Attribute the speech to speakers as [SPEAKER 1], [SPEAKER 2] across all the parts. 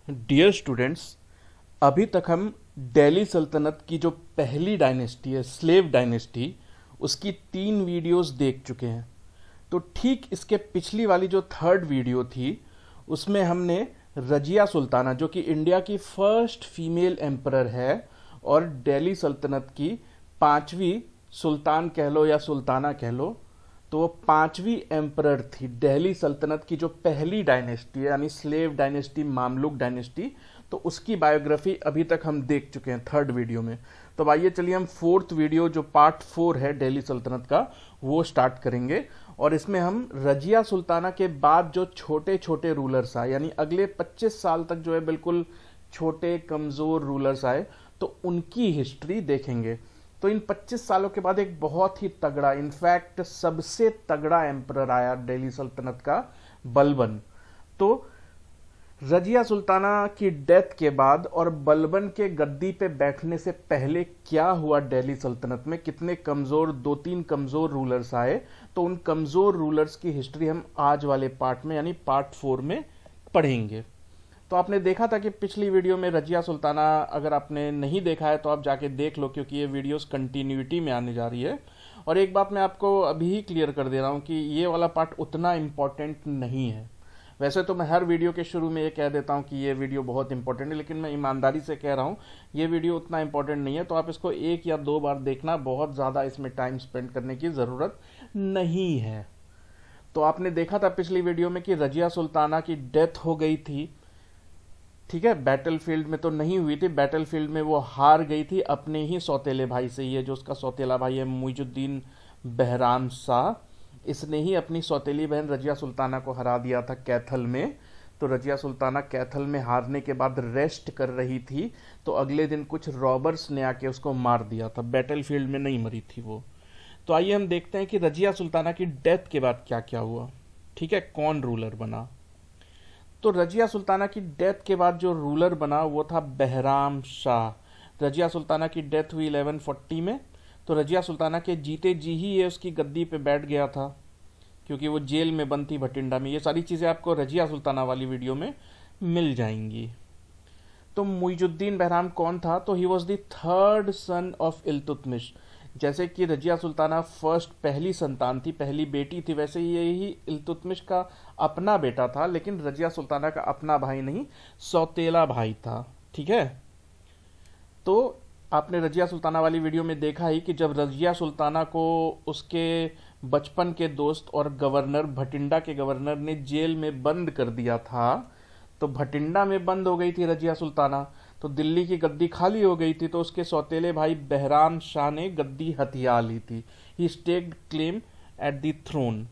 [SPEAKER 1] Dear students, अभी तक हम दिल्ली सल्तनत की जो पहली डायनेस्टी है, स्लेव डायनेस्टी, उसकी 3 वीडियोस देख चुके हैं। तो ठीक इसके पिछली वाली जो थर्ड वीडियो थी, उसमें हमने रजिया सुल्ताना, जो कि इंडिया की फर्स्ट फीमेल एम्परर है और दिल्ली सल्तनत की 5वीं सुल्तान कह लो या सुल्ताना कह लो, तो वो 5वीं एम्परर थी दिल्ली सल्तनत की जो पहली डायनेस्टी है, यानी स्लेव डायनेस्टी, मामलुक डायनेस्टी। तो उसकी बायोग्राफी अभी तक हम देख चुके हैं थर्ड वीडियो में। तो आइए चलिए हम फोर्थ वीडियो, जो पार्ट 4 है दिल्ली सल्तनत का, वो स्टार्ट करेंगे। और इसमें हम रजिया सुल्ताना के बाद जो छोटे छोटे रूलर्स आए, यानी अगले 25 साल तक जो है बिल्कुल छोटे कमजोर रूलर्स आए, तो उनकी हिस्ट्री देखेंगे। तो इन 25 सालों के बाद एक बहुत ही तगड़ा, इनफैक्ट सबसे तगड़ा एम्परर आया दिल्ली सल्तनत का, बलबन। तो रजिया सुल्ताना की डेथ के बाद और बलबन के गद्दी पे बैठने से पहले क्या हुआ दिल्ली सल्तनत में, कितने कमजोर, 2-3 कमजोर रूलर्स आए, तो उन कमजोर रूलर्स की हिस्ट्री हम आज वाले पार्ट में, यानी पार्ट 4 में पढ़ेंगे। तो आपने देखा था कि पिछली वीडियो में रजिया सुल्ताना, अगर आपने नहीं देखा है तो आप जाके देख लो, क्योंकि ये वीडियोस कंटिन्यूटी में आने जा रही है। और एक बात मैं आपको अभी ही क्लियर कर दे रहा हूँ कि ये वाला पार्ट उतना इम्पोर्टेंट नहीं है। वैसे तो मैं हर वीडियो के शुरू में ये कह देता हूँ कि ये वीडियो बहुत इंपॉर्टेंट है, लेकिन मैं ईमानदारी से कह रहा हूँ ये वीडियो उतना इंपॉर्टेंट नहीं है। तो आप इसको 1 या 2 बार देखना, बहुत ज़्यादा इसमें टाइम स्पेंड करने की ज़रूरत नहीं है। तो आपने देखा था पिछली वीडियो में कि रजिया सुल्ताना की डेथ हो गई थी, ठीक है। बैटलफील्ड में तो नहीं हुई थी, बैटलफील्ड में वो हार गई थी अपने ही सौतेले भाई से। ये जो उसका सौतेला भाई है मुइजुद्दीन बहराम शाह, इसने ही अपनी सौतेली बहन रजिया सुल्ताना को हरा दिया था कैथल में। तो रजिया सुल्ताना कैथल में हारने के बाद रेस्ट कर रही थी, तो अगले दिन कुछ रॉबर्स ने आके उसको मार दिया था, बैटलफील्ड में नहीं मरी थी वो। तो आइए हम देखते हैं कि रजिया सुल्ताना की डेथ के बाद क्या क्या हुआ, ठीक है, कौन रूलर बना। तो रजिया सुल्ताना की डेथ के बाद जो रूलर बना वो था बहराम शाह। रजिया सुल्ताना की डेथ हुई 1140 में। तो रजिया सुल्ताना के जीते जी ही ये उसकी गद्दी पे बैठ गया था, क्योंकि वो जेल में बंद थी भटिंडा में। ये सारी चीज़ें आपको रजिया सुल्ताना वाली वीडियो में मिल जाएंगी। तो मुइजुद्दीन बहराम कौन था? तो he was the third son of Iltutmish. जैसे कि रजिया सुल्ताना फर्स्ट पहली संतान थी, पहली बेटी थी, वैसे ही यही इल्तुतमिश का अपना बेटा था, लेकिन रजिया सुल्ताना का अपना भाई नहीं, सौतेला भाई था, ठीक है। तो आपने रजिया सुल्ताना वाली वीडियो में देखा ही कि जब रजिया सुल्ताना को उसके बचपन के दोस्त और गवर्नर, भटिंडा के गवर्नर ने जेल में बंद कर दिया था, तो भटिंडा में बंद हो गई थी रजिया सुल्ताना, तो दिल्ली की गद्दी खाली हो गई थी। तो उसके सौतेले भाई बहराम शाह ने गद्दी हथिया ली थी। He staked claim at the throne.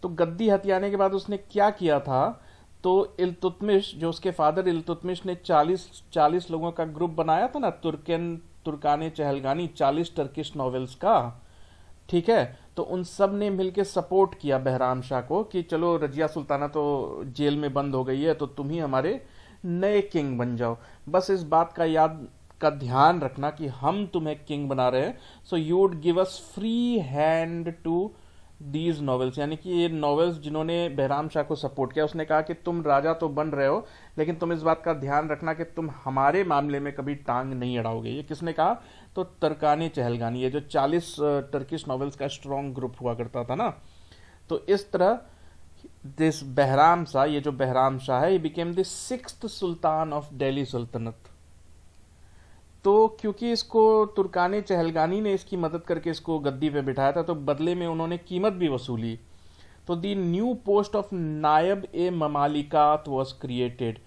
[SPEAKER 1] तो गद्दी हथियाने के बाद उसने क्या किया था? तो इल्तुतमिश, जो उसके फादर इल्तुतमिश ने 40 लोगों का ग्रुप बनाया था ना, तुर्काने चहलगानी, 40 टर्किश नॉवेल्स का, ठीक है। तो उन सब ने मिलकर सपोर्ट किया बहराम शाह को कि चलो रजिया सुल्ताना तो जेल में बंद हो गई है, तो तुम ही हमारे नए किंग बन जाओ। बस इस बात का ध्यान रखना कि हम तुम्हें किंग बना रहे हैं, so you would give us free hand to these novels. यानी कि ये नॉवेल्स जिन्होंने बहराम शाह को सपोर्ट किया, उसने कहा कि तुम राजा तो बन रहे हो, लेकिन तुम इस बात का ध्यान रखना कि तुम हमारे मामले में कभी टांग नहीं अड़ाओगे। ये किसने कहा? तो तुर्काने चहलगानी, ये जो 40 टर्किश नॉवेल्स का स्ट्रॉन्ग ग्रुप हुआ करता था ना। तो इस तरह दिस बहराम शाह, ये जो बहराम शाह है, ये became the 6th Sultan of Delhi सल्तनत। तो क्योंकि इसको तुर्काने चहलगानी ने इसकी मदद करके इसको गद्दी पे बिठाया था, तो बदले में उन्होंने कीमत भी वसूली। तो the new post of Naib e Mamalikat was created.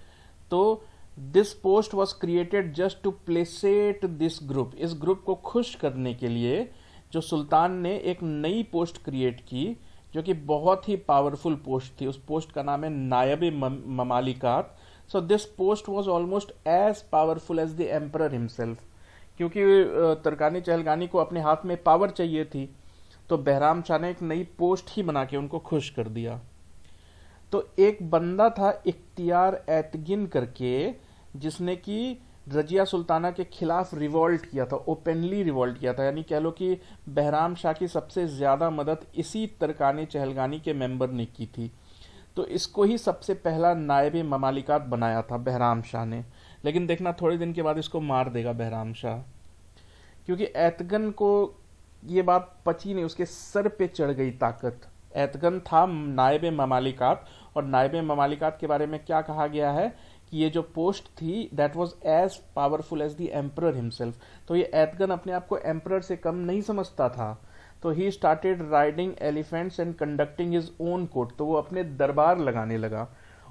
[SPEAKER 1] तो this post was created just to placate this group. इस ग्रुप को खुश करने के लिए जो सुल्तान ने एक नई पोस्ट क्रिएट की, जो कि बहुत ही पावरफुल पोस्ट थी। उस पोस्ट का नाम है Naib e Mamalikat. So this post was almost as powerful as the emperor himself, क्योंकि तुर्कानी चहलगानी को अपने हाथ में पावर चाहिए थी, तो बहराम शाह ने एक नई पोस्ट ही बना के उनको खुश कर दिया। तो एक बंदा था इख्तियार एतगिन करके, जिसने कि रजिया सुल्ताना के खिलाफ रिवॉल्ट किया था, ओपनली रिवॉल्ट किया था। यानी कह लो कि बहराम शाह की सबसे ज्यादा मदद इसी तुर्कानी चहलगानी के मेंबर ने की थी। तो इसको ही सबसे पहला नायब ममालिकात बनाया था बहराम शाह ने। लेकिन देखना थोड़े दिन के बाद इसको मार देगा बहराम शाह, क्योंकि ऐतगन को ये बात पची नहीं, उसके सर पे चढ़ गई ताकत। ऐतगन था नायब ममालिकात, और नायब ममालिकात के बारे में क्या कहा गया है कि ये जो पोस्ट थी that was as powerful as the emperor himself. तो ये ऐतगन अपने आप को एम्परर से कम नहीं समझता था। तो he started riding elephants and conducting his own court. तो वो अपने दरबार लगाने लगा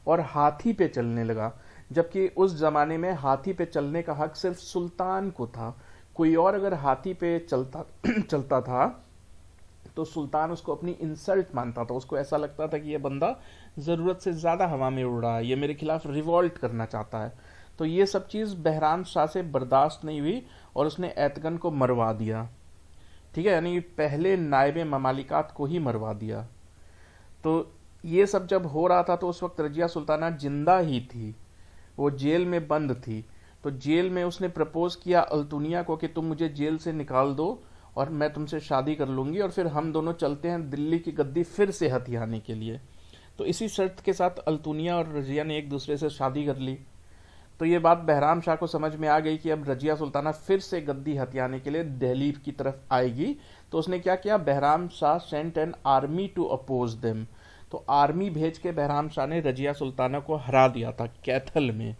[SPEAKER 1] और हाथी पे चलने लगा, जबकि उस जमाने में हाथी पे चलने का हक सिर्फ सुल्तान को था। कोई और अगर हाथी पे चलता चलता था तो सुल्तान उसको अपनी इंसल्ट मानता था। उसको ऐसा लगता था कि ये बंदा जरूरत से ज्यादा हवा में उड़ रहा है, ये मेरे खिलाफ रिवॉल्ट करना चाहता है। तो ये सब चीज बहराम शाह से बर्दाश्त नहीं हुई और उसने ऐतगन को मरवा दिया। ठीक है, यानी पहले नायब ममालिकात को ही मरवा दिया। तो ये सब जब हो रहा था तो उस वक्त रजिया सुल्ताना जिंदा ही थी, वो जेल में बंद थी। तो जेल में उसने प्रपोज किया अल्तुनिया को कि तुम मुझे जेल से निकाल दो और मैं तुमसे शादी कर लूंगी और फिर हम दोनों चलते हैं दिल्ली की गद्दी फिर से हथियाने के लिए। तो इसी शर्त के साथ अल्तुनिया और रजिया ने एक दूसरे से शादी कर ली। तो ये बात बहराम शाह को समझ में आ गई कि अब रजिया सुल्ताना फिर से गद्दी हथियाने के लिए दिल्ली की तरफ आएगी। तो उसने क्या किया, Bahram Shah sent an army to oppose them. तो आर्मी भेज के बहराम शाह ने रजिया सुल्ताना को हरा दिया था कैथल में।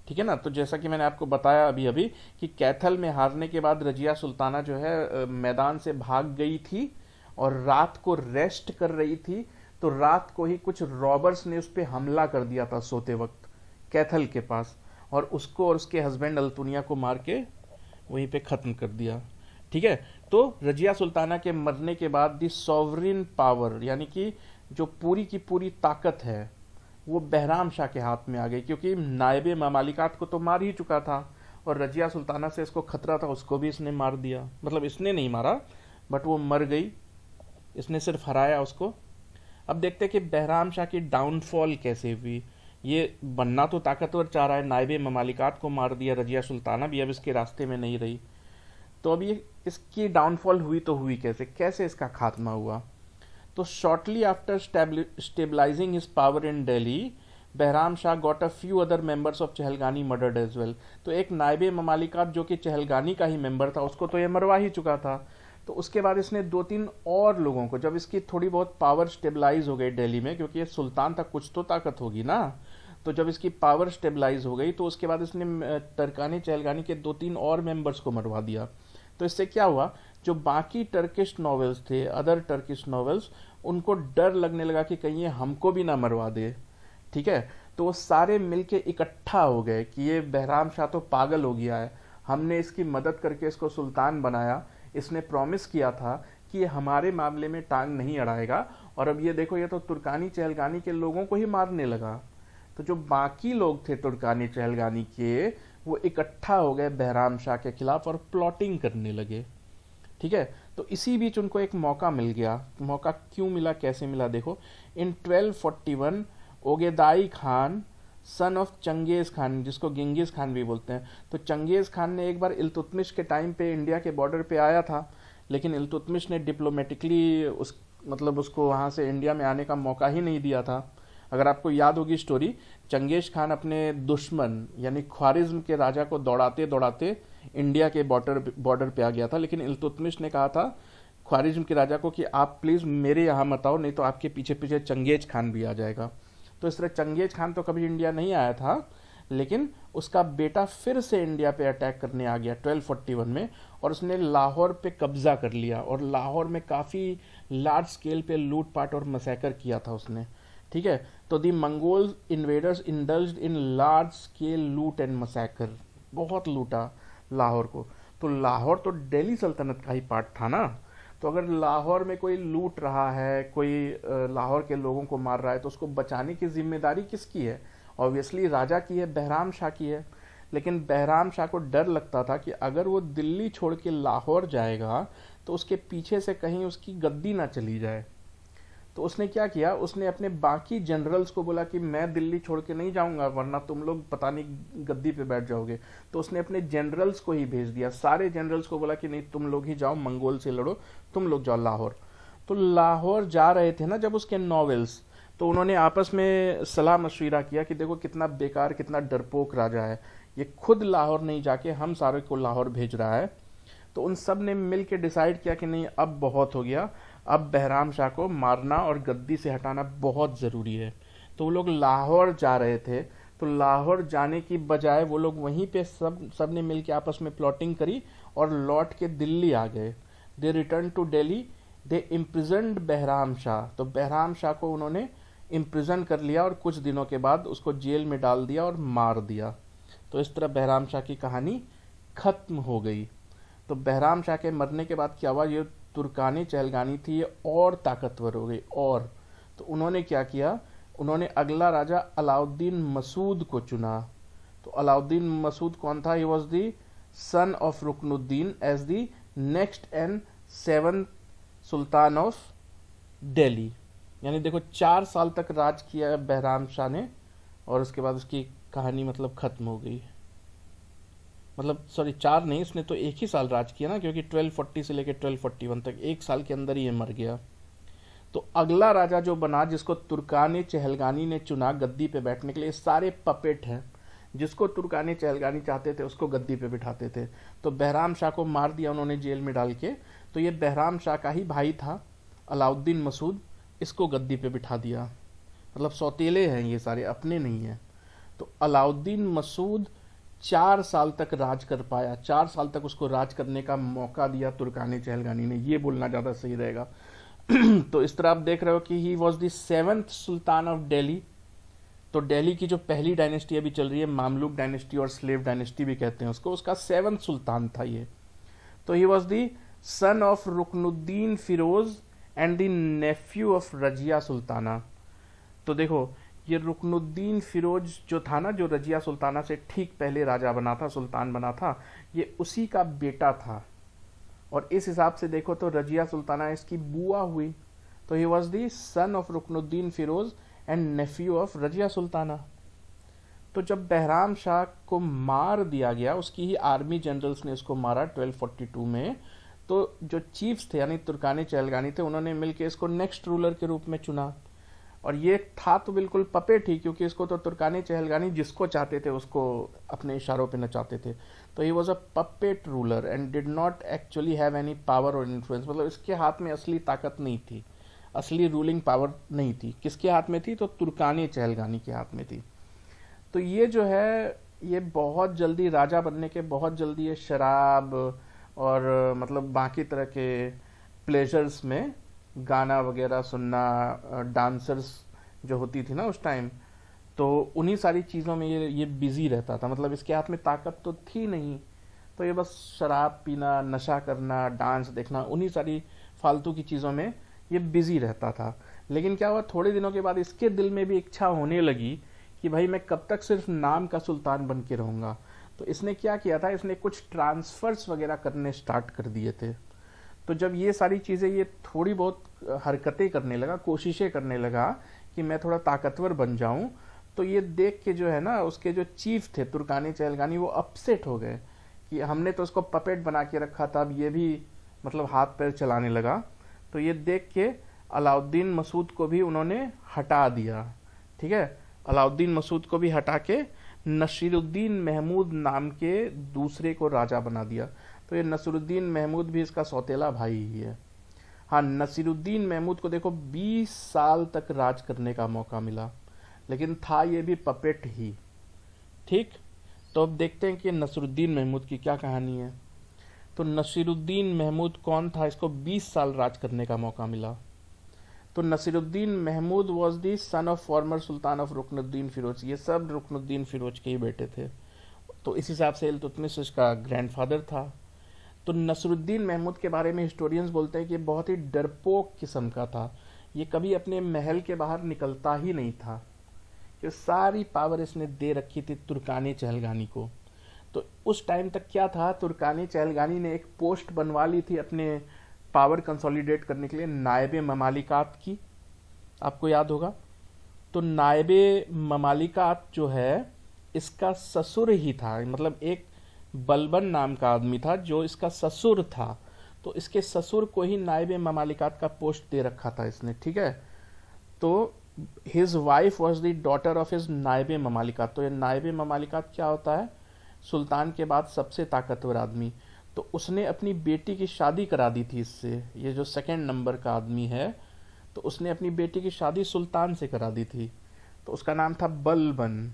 [SPEAKER 1] ठीक है ना। तो जैसा कि मैंने आपको बताया अभी अभी कि कैथल में हारने के बाद रजिया सुल्ताना जो है मैदान से भाग गई थी और रात को रेस्ट कर रही थी। तो रात को ही कुछ रॉबर्स ने उस पर हमला कर दिया था सोते वक्त कैथल के पास, और उसको और उसके हस्बैंड अल्तुनिया को मार के वहीं पे खत्म कर दिया। ठीक है। तो रजिया सुल्ताना के मरने के बाद दी सॉवरिन पावर, यानी कि जो पूरी की पूरी ताकत है वो बहराम शाह के हाथ में आ गई, क्योंकि नायब ममालिकात को तो मार ही चुका था और रजिया सुल्ताना से इसको खतरा था, उसको भी इसने मार दिया। मतलब इसने नहीं मारा बट वो मर गई, इसने सिर्फ हराया उसको। अब देखते हैं कि बहराम शाह की डाउनफॉल कैसे हुई। ये बनना तो ताकतवर चाह रहा है, नायब ममालिकात को मार दिया, रजिया सुल्ताना भी अब इसके रास्ते में नहीं रही। तो अब ये इसकी डाउनफॉल हुई तो हुई कैसे, कैसे इसका खात्मा हुआ। तो shortly after stabilising his power in Delhi, Bahram Shah got a few other members of Chahalgani murdered as well. तो एक नायब ममालिकात जो कि चहलगानी का ही मेंबर था उसको तो ये मरवा ही चुका था। तो उसके बाद इसने 2-3 और लोगों को, जब इसकी थोड़ी बहुत पावर स्टेबलाइज हो गई दिल्ली में, क्योंकि ये सुल्तान तक कुछ तो ताकत होगी ना, तो जब इसकी पावर स्टेबलाइज हो गई तो उसके बाद इसने टरकानी चहलगानी के 2-3 और मेंबर्स को मरवा दिया। तो इससे क्या हुआ, जो बाकी टर्किश नॉवेल्स थे, अदर टर्किश नॉवेल्स, उनको डर लगने लगा कि कहीं ये हमको भी ना मरवा दे। ठीक है। तो वो सारे मिलके इकट्ठा हो गए कि ये बहराम शाह तो पागल हो गया है, हमने इसकी मदद करके इसको सुल्तान बनाया, इसने प्रॉमिस किया था कि ये हमारे मामले में टांग नहीं अड़ाएगा, और अब ये देखो ये तो तुर्कानी चहलगानी के लोगों को ही मारने लगा। तो जो बाकी लोग थे तुर्कानी चहलगानी के, वो इकट्ठा हो गए बहराम शाह के खिलाफ और प्लॉटिंग करने लगे। ठीक है। तो इसी बीच उनको एक मौका मिल गया। मौका क्यों मिला, कैसे मिला, देखो। In 1241 Ogedai Khan son of Changez Khan, जिसको गिंगिस खान भी बोलते हैं, तो चंगेज खान ने एक बार इल्तुतमिश के टाइम पे इंडिया के बॉर्डर पे आया था, लेकिन इल्तुतमिश ने डिप्लोमेटिकली उसको वहां से इंडिया में आने का मौका ही नहीं दिया था। अगर आपको याद होगी स्टोरी, चंगेज खान अपने दुश्मन यानी ख्वारिज्म के राजा को दौड़ाते दौड़ाते इंडिया के बॉर्डर पे आ गया था, लेकिन इल्तुतमिश ने कहा था ख्वारिज्म के राजा को कि आप प्लीज मेरे यहाँ मत आओ, नहीं तो आपके पीछे पीछे चंगेज खान भी आ जाएगा। तो इस तरह चंगेज खान तो कभी इंडिया नहीं आया था, लेकिन उसका बेटा फिर से इंडिया पे अटैक करने आ गया 1241 में, और उसने लाहौर पे कब्जा कर लिया और लाहौर में काफी लार्ज स्केल पे लूटपाट और मसैकर किया था उसने। ठीक है। तो the Mongol invaders indulged in large scale loot and massacre, बहुत लूटा लाहौर को। तो लाहौर तो दिल्ली सल्तनत का ही पार्ट था ना, तो अगर लाहौर में कोई लूट रहा है, कोई लाहौर के लोगों को मार रहा है, तो उसको बचाने की जिम्मेदारी किसकी है? ऑब्वियसली राजा की है, बहराम शाह की है। लेकिन बहराम शाह को डर लगता था कि अगर वो दिल्ली छोड़ के लाहौर जाएगा तो उसके पीछे से कहीं उसकी गद्दी ना चली जाए। तो उसने क्या किया, उसने अपने बाकी जनरल्स को बोला कि मैं दिल्ली छोड़ के नहीं जाऊंगा, वरना तुम लोग पता नहीं गद्दी पे बैठ जाओगे। तो उसने अपने जनरल्स को ही भेज दिया, सारे जनरल्स को बोला कि नहीं तुम लोग ही जाओ, मंगोल से लड़ो, तुम लोग जाओ लाहौर। तो लाहौर जा रहे थे ना जब उसके नॉवेल्स, तो उन्होंने आपस में सलाह मशविरा किया कि देखो कितना बेकार, कितना डरपोक राजा है, ये खुद लाहौर नहीं जाके हम सारे को लाहौर भेज रहा है। तो उन सब ने मिल के डिसाइड किया कि नहीं, अब बहुत हो गया, अब बहराम शाह को मारना और गद्दी से हटाना बहुत ज़रूरी है। तो वो लोग लाहौर जा रहे थे, तो लाहौर जाने की बजाय वो लोग वहीं पे सब ने मिल के आपस में प्लॉटिंग करी और लौट के दिल्ली आ गए। They return to Delhi, they imprisoned Bahram Shah. तो बहराम शाह को उन्होंने इम्प्रिजन कर लिया और कुछ दिनों के बाद उसको जेल में डाल दिया और मार दिया। तो इस तरह बहराम शाह की कहानी खत्म हो गई। तो बहराम शाह के मरने के बाद क्या हुआ, ये तुर्कानी चहलगानी थी, ये और ताकतवर हो गई। और तो उन्होंने क्या किया, उन्होंने अगला राजा अलाउद्दीन मसूद को चुना। तो अलाउद्दीन मसूद कौन था? He was the son of Ruknuddin as the next and 7th sultan of Delhi. यानी देखो 4 साल तक राज किया बहराम शाह ने और उसके बाद उसकी कहानी मतलब खत्म हो गई। मतलब सॉरी 4 नहीं, इसने तो एक ही साल राज किया ना, क्योंकि 1240 से लेकर 1241 तक 1 साल के अंदर ही ये मर गया। तो अगला राजा जो बना, जिसको तुर्कानी चहलगानी ने चुना गद्दी पे बैठने के लिए, सारे पपेट हैं, जिसको तुर्कानी चहलगानी चाहते थे उसको गद्दी पे बिठाते थे। तो बहराम शाह को मार दिया उन्होंने जेल में डाल के। तो ये बहराम शाह का ही भाई था अलाउद्दीन मसूद, इसको गद्दी पे बिठा दिया। मतलब सौतेले हैं ये सारे, अपने नहीं हैं। तो अलाउद्दीन मसूद 4 साल तक राज कर पाया, 4 साल तक उसको राज करने का मौका दिया तुर्कानी चहलगानी ने, ये बोलना ज़्यादा सही रहेगा। तो इस तरह आप देख रहे हो कि ही was the 7th sultan of Delhi. तो दिल्ली की जो पहली डायनेस्टी अभी चल रही है, मामलुक डायनेस्टी और स्लेव डायनेस्टी भी कहते हैं उसको, उसका 7th सुल्तान था ये। तो he was the son of Ruknuddin Firoz and the nephew of Razia Sultana. तो देखो ये रुकनुद्दीन फिरोज जो था ना, जो रजिया सुल्ताना से ठीक पहले राजा बना था, सुल्तान बना था, ये उसी का बेटा था। और इस हिसाब से देखो तो रजिया सुल्ताना इसकी बुआ हुई। तो he was the son of Ruknuddin Firoz and nephew of Razia Sultana. तो जब बहराम शाह को मार दिया गया, उसकी ही आर्मी जनरल्स ने उसको मारा 1242 में, तो जो चीफ्स थे यानी तुर्कानी चहलगानी थे, उन्होंने मिलकर इसको नेक्स्ट रूलर के रूप में चुना। और ये था तो बिल्कुल पपेट ही, क्योंकि इसको तो तुर्कानी चहलगानी जिसको चाहते थे उसको अपने इशारों पे नचाते थे। तो he was a puppet ruler and did not actually have any power और इन्फ्लुएंस। मतलब इसके हाथ में असली ताकत नहीं थी, असली रूलिंग पावर नहीं थी। किसके हाथ में थी? तो तुर्कानी चहलगानी के हाथ में थी। तो ये जो है, ये बहुत जल्दी राजा बनने के बहुत जल्दी ये शराब और मतलब बाकी तरह के प्लेजर्स में, गाना वगैरह सुनना, डांसर्स जो होती थी ना उस टाइम, तो उन्हीं सारी चीज़ों में ये बिजी रहता था। मतलब इसके हाथ में ताकत तो थी नहीं, तो ये बस शराब पीना, नशा करना, डांस देखना, उन्हीं सारी फालतू की चीज़ों में ये बिजी रहता था। लेकिन क्या हुआ, थोड़े दिनों के बाद इसके दिल में भी इच्छा होने लगी कि भाई मैं कब तक सिर्फ नाम का सुल्तान बन के रहूँगा। तो इसने क्या किया था, इसने कुछ ट्रांसफर्स वगैरह करने स्टार्ट कर दिए थे। तो जब ये सारी चीज़ें, ये थोड़ी बहुत हरकतें करने लगा, कोशिशें करने लगा कि मैं थोड़ा ताकतवर बन जाऊं, तो ये देख के जो है ना, उसके जो चीफ थे तुर्कानी चहलगानी, वो अपसेट हो गए कि हमने तो उसको पपेट बना के रखा था, अब ये भी मतलब हाथ पैर चलाने लगा। तो ये देख के अलाउद्दीन मसूद को भी उन्होंने हटा दिया। ठीक है, अलाउद्दीन मसूद को भी हटा के नसीरुद्दीन महमूद नाम के दूसरे को राजा बना दिया। तो ये नसीरुद्दीन महमूद भी इसका सौतेला भाई ही है। हाँ, नसीरुद्दीन महमूद को देखो 20 साल तक राज करने का मौका मिला, लेकिन था ये भी पपेट ही। ठीक, तो अब देखते हैं कि नसीरुद्दीन महमूद की क्या कहानी है। तो नसीरुद्दीन महमूद कौन था, इसको 20 साल राज करने का मौका मिला। तो Nasiruddin Mahmud was the son of former sultan of Ruknuddin Firoz. ये सब रुकनुद्दीन फिरोज के ही बेटे थे। तो इस हिसाब से इल्तुतमिश इसका ग्रैंडफादर था। तो नसीरुद्दीन महमूद के बारे में हिस्टोरियंस बोलते हैं कि बहुत ही डरपोक किस्म का था। ये कभी अपने महल के बाहर निकलता ही नहीं था, कि सारी पावर इसने दे रखी थी तुर्कानी चहलगानी को। तो उस टाइम तक क्या था, तुर्कानी चहलगानी ने एक पोस्ट बनवा ली थी अपने पावर कंसोलिडेट करने के लिए, नायबे ममालिकात की, आपको याद होगा। तो नायबे ममालिकात जो है, इसका ससुर ही था, मतलब एक बलबन नाम का आदमी था जो इसका ससुर था। तो इसके ससुर को ही नायबे ममालिकात का पोस्ट दे रखा था इसने। ठीक है, तो his wife was the daughter of his नायब ममालिकात। तो ये नायब ममालिकात क्या होता है? सुल्तान के बाद सबसे ताकतवर आदमी। तो उसने अपनी बेटी की शादी करा दी थी इससे, ये जो सेकंड नंबर का आदमी है, तो उसने अपनी बेटी की शादी सुल्तान से करा दी थी। तो उसका नाम था बलबन।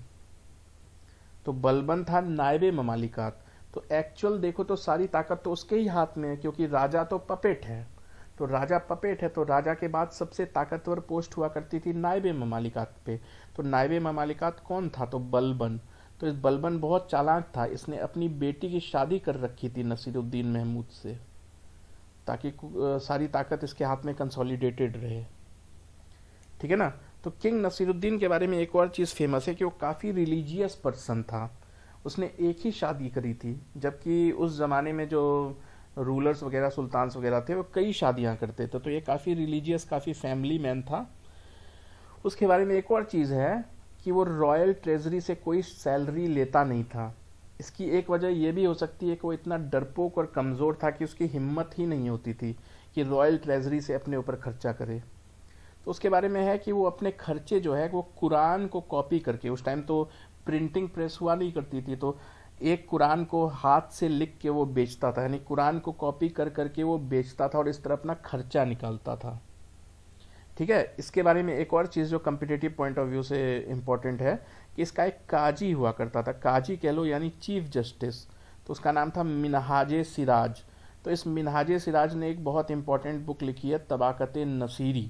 [SPEAKER 1] तो बलबन था नायब ममालिकात। तो एक्चुअल देखो तो सारी ताकत तो उसके ही हाथ में है, क्योंकि राजा तो पपेट है। तो राजा पपेट है, तो राजा के बाद सबसे ताकतवर पोस्ट हुआ करती थी नायब ममालिकात पे। तो नायब ममालिकात कौन था? तो बलबन। तो इस बलबन बहुत चालाक था, इसने अपनी बेटी की शादी कर रखी थी नसीरुद्दीन महमूद से, ताकि सारी ताकत इसके हाथ में कंसोलिडेटेड रहे। ठीक है ना? तो किंग नसीरुद्दीन के बारे में एक और चीज़ फेमस है कि वो काफ़ी रिलीजियस पर्सन था। उसने एक ही शादी करी थी, जबकि उस ज़माने में जो रूलर्स वगैरह, सुल्तान्स वगैरह थे, वो कई शादियां करते थे। तो ये काफ़ी रिलीजियस, काफ़ी फैमिली मैन था। उसके बारे में एक और चीज़ है कि वो रॉयल ट्रेजरी से कोई सैलरी लेता नहीं था। इसकी एक वजह यह भी हो सकती है कि वो इतना डरपोक और कमज़ोर था कि उसकी हिम्मत ही नहीं होती थी कि रॉयल ट्रेजरी से अपने ऊपर खर्चा करे। तो उसके बारे में है कि वो अपने खर्चे जो है वो कुरान को कॉपी करके, उस टाइम तो प्रिंटिंग प्रेस हुआ नहीं करती थी, तो एक कुरान को हाथ से लिख के वो बेचता था, यानी कुरान को कॉपी कर करके वो बेचता था और इस तरह अपना खर्चा निकालता था। ठीक है? इसके बारे में एक और चीज़ जो कम्पिटिटिव पॉइंट ऑफ व्यू से इम्पोर्टेंट है कि इसका एक काजी हुआ करता था, काजी कह लो यानी चीफ जस्टिस। तो उसका नाम था मिनहाजे सिराज। तो इस मिनहाजे सिराज ने एक बहुत इंपॉर्टेंट बुक लिखी है, तबाकत नसीरी।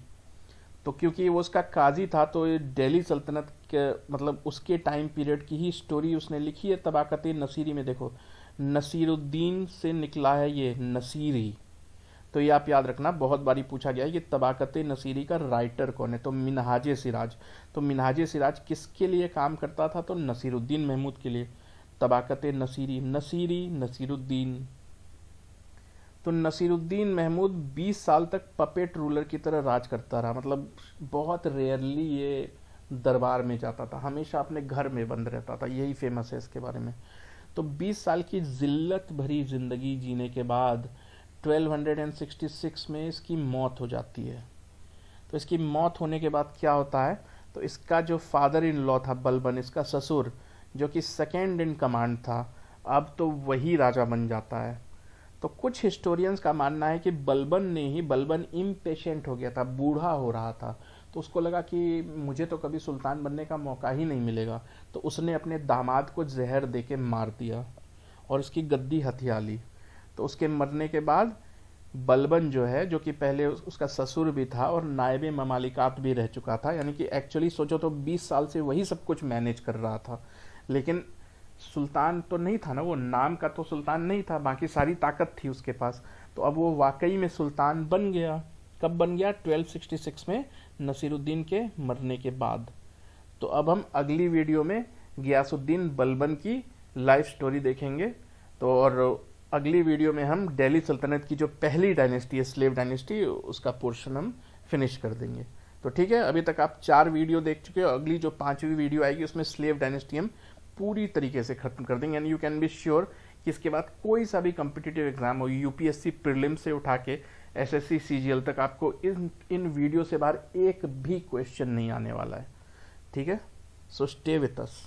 [SPEAKER 1] तो क्योंकि वो उसका काजी था, तो ये दिल्ली सल्तनत के मतलब उसके टाइम पीरियड की ही स्टोरी उसने लिखी है तबाकत नसीरी में। देखो, नसीरुद्दीन से निकला है ये नसीरी। तो ये आप याद रखना, बहुत बारी पूछा गया है कि तबाकत नसीरी का राइटर कौन है? तो मिनहाजे सिराज। तो मिनहाजे सिराज किसके लिए काम करता था? तो नसीरुद्दीन महमूद के लिए। तबाकत नसीरी, नसीरी नसीरुद्दीन। तो नसीरुद्दीन महमूद 20 साल तक पपेट रूलर की तरह राज करता रहा। मतलब बहुत रेयरली ये दरबार में जाता था, हमेशा अपने घर में बंद रहता था। यही फेमस है इसके बारे में। तो 20 साल की जिल्लत भरी जिंदगी जीने के बाद 1266 में इसकी मौत हो जाती है। तो इसकी मौत होने के बाद क्या होता है? तो इसका जो फादर इन लॉ था बलबन, इसका ससुर, जो कि सेकेंड इन कमांड था, अब तो वही राजा बन जाता है। तो कुछ हिस्टोरियंस का मानना है कि बलबन इम्पेशेंट हो गया था, बूढ़ा हो रहा था। तो उसको लगा कि मुझे तो कभी सुल्तान बनने का मौका ही नहीं मिलेगा। तो उसने अपने दामाद को जहर देके मार दिया और उसकी गद्दी हथिया ली। तो उसके मरने के बाद बलबन जो है, जो कि पहले उसका ससुर भी था और नायब ममालिकात भी रह चुका था, यानी कि एक्चुअली सोचो तो 20 साल से वही सब कुछ मैनेज कर रहा था, लेकिन सुल्तान तो नहीं था ना, वो नाम का तो सुल्तान नहीं था, बाकी सारी ताकत थी उसके पास। तो अब वो वाकई में सुल्तान बन गया। कब बन गया? 1266 में, नसीरुद्दीन के मरने के बाद। तो अब हम अगली वीडियो में गियासुद्दीन बलबन की लाइफ स्टोरी देखेंगे। तो और अगली वीडियो में हम दिल्ली सल्तनत की जो पहली डायनेस्टी है, स्लेव डायनेस्टी, उसका पोर्शन हम फिनिश कर देंगे। तो ठीक है, अभी तक आप 4 वीडियो देख चुके हो। अगली जो 5वीं वीडियो आएगी उसमें स्लेव डायनेस्टी हम पूरी तरीके से खत्म कर देंगे। And you can be sure कि इसके बाद कोई सा भी कॉम्पिटिटिव एग्जाम हो, यूपीएससी प्रीलिम से उठा के एसएससी सीजीएल तक, आपको इन वीडियो से बाहर एक भी क्वेश्चन नहीं आने वाला है। ठीक है? So stay with us.